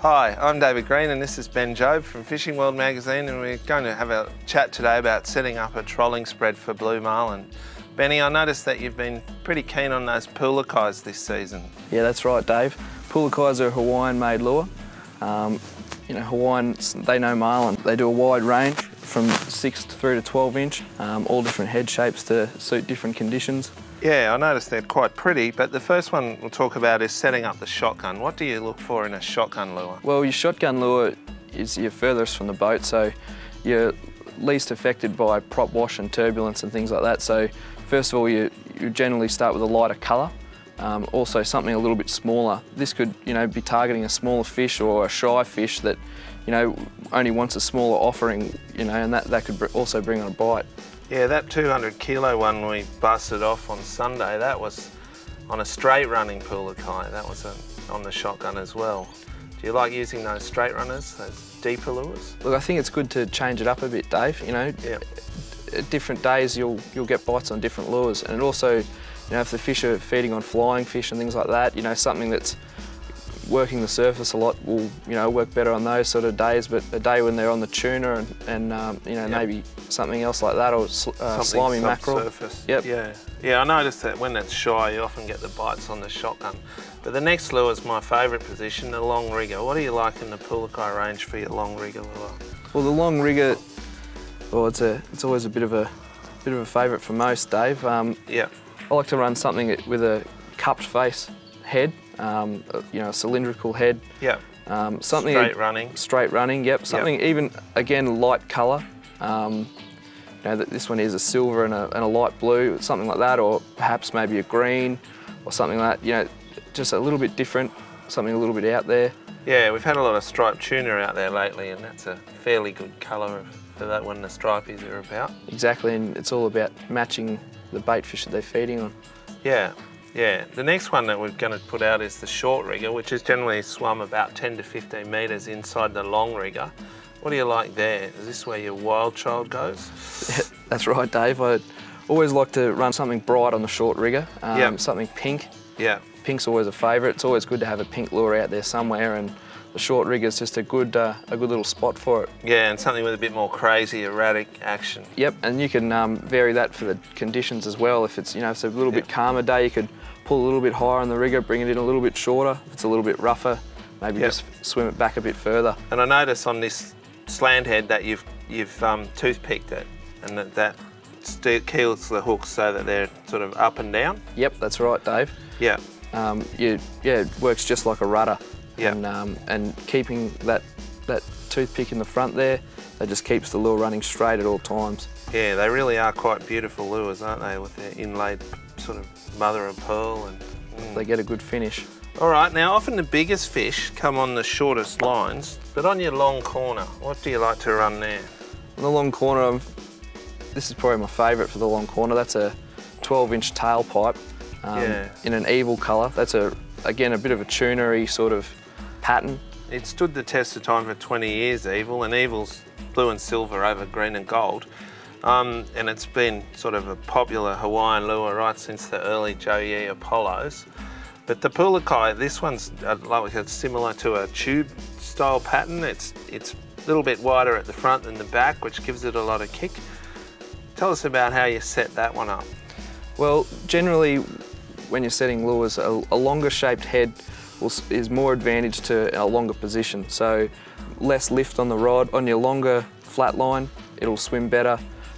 Hi, I'm David Green and this is Ben Jobe from Fishing World Magazine, and we're going to have a chat today about setting up a trolling spread for blue marlin. Benny, I noticed that you've been pretty keen on those pulakais this season. Yeah, that's right, Dave. Pulakais are a Hawaiian-made lure. Hawaiians, they know marlin. They do a wide range from 6 through to 12 inch, all different head shapes to suit different conditions. Yeah, I noticed they're quite pretty, but the first one we'll talk about is setting up the shotgun. What do you look for in a shotgun lure? Well, your shotgun lure is your furthest from the boat, so you're least affected by prop wash and turbulence and things like that. So first of all, you generally start with a lighter colour. Also something a little bit smaller. This could, be targeting a smaller fish or a shy fish that, only wants a smaller offering, and that could also bring on a bite. Yeah, that 200 kilo one we busted off on Sunday, that was on a straight running pulakai. That was on the shotgun as well. Do you like using those straight runners, those deeper lures? Look, I think it's good to change it up a bit, Dave. Yep. At different days you'll get bites on different lures, and also, if the fish are feeding on flying fish and things like that, something that's working the surface a lot will, work better on those sort of days. But a day when they're on the tuna and Yep. maybe something else like that, or slimy mackerel. Yep. Yeah, I noticed that when it's shy, you often get the bites on the shotgun. But the next lure is my favourite position, the long rigger. What do you like in the pulakai range for your long rigger lure? Well, the long rigger, it's always a bit of a favourite for most, Dave. Yeah. I like to run something with a cupped face head, a cylindrical head. Yeah. Something straight running. Straight running, yep. Something even, again, light colour. This one is a silver and a light blue, something like that, or perhaps maybe a green or something like that. Just a little bit different, something a little bit out there. Yeah, we've had a lot of striped tuna out there lately, and that's a fairly good colour for that when the stripies are about. Exactly, and it's all about matching the bait fish that they're feeding on. Yeah. The next one that we're going to put out is the short rigger, which is generally swum about 10 to 15 metres inside the long rigger. What do you like there? Is this where your wild child goes? Yeah, that's right, Dave. I always like to run something bright on the short rigger, something pink. Yeah. Pink's always a favourite. It's always good to have a pink lure out there somewhere, and the short rigger is just a good little spot for it. Yeah, and something with a bit more crazy, erratic action. Yep, and you can vary that for the conditions as well. If it's, if it's a little bit calmer day, you could pull a little bit higher on the rigger, bring it in a little bit shorter. If it's a little bit rougher, maybe just swim it back a bit further. And I notice on this slant head that you've toothpicked it, and that keels the hooks so that they're sort of up and down. Yep, that's right, Dave. Yeah. It works just like a rudder. Yeah. And keeping that toothpick in the front there, that just keeps the lure running straight at all times. Yeah, they really are quite beautiful lures, aren't they, with their inlaid sort of mother of pearl. And they get a good finish. All right, now often the biggest fish come on the shortest lines, but on your long corner, what do you like to run there? On the long corner, this is probably my favourite for the long corner. That's a 12-inch tailpipe in an evil colour. That's again a bit of a tuner-y sort of pattern. It stood the test of time for 20 years, Evil, and Evil's blue and silver over green and gold. And it's been sort of a popular Hawaiian lure right since the early Joe Yee Apollos. But the pulakai, this one's similar to a tube style pattern. It's a little bit wider at the front than the back, which gives it a lot of kick. Tell us about how you set that one up. Well, generally when you're setting lures, a longer shaped head is more advantage to a longer position. So less lift on the rod. On your longer flat line, it'll swim better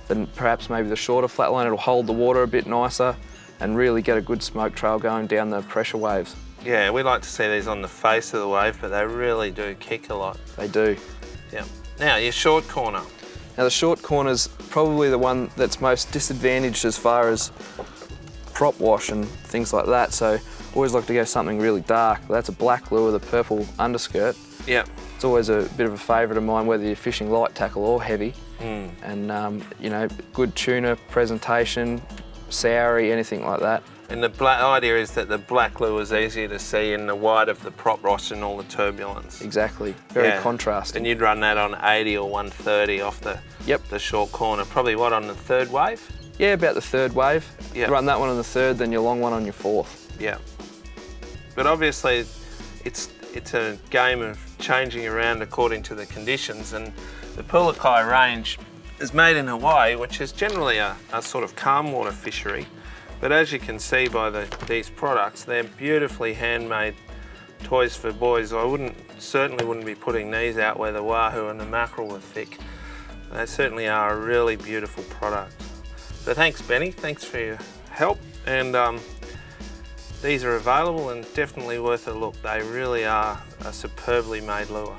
than perhaps maybe the shorter flat line. It'll hold the water a bit nicer and really get a good smoke trail going down the pressure waves. Yeah, we like to see these on the face of the wave, but they really do kick a lot. They do. Yeah. Now, your short corner. Now the short corner's probably the one that's most disadvantaged as far as prop wash and things like that, so always like to go something really dark. That's a black lure with a purple underskirt. Yeah. It's always a bit of a favourite of mine, whether you're fishing light tackle or heavy. And good tuna presentation, soury, anything like that. And the idea is that the black lure is easier to see in the white of the prop wash and all the turbulence. Exactly, very contrasting. And you'd run that on 80 or 130 off the short corner. Probably what, on the third wave? Yeah, about the third wave. Yep. Run that one on the third, then your long one on your fourth. Yeah. But obviously, it's a game of changing around according to the conditions. And the Pulakai range is made in Hawaii, which is generally a sort of calm water fishery. But as you can see by these products, they're beautifully handmade toys for boys. I certainly wouldn't be putting these out where the wahoo and the mackerel are thick. They certainly are a really beautiful product. So thanks, Benny. Thanks for your help. And these are available and definitely worth a look. They really are a superbly made lure.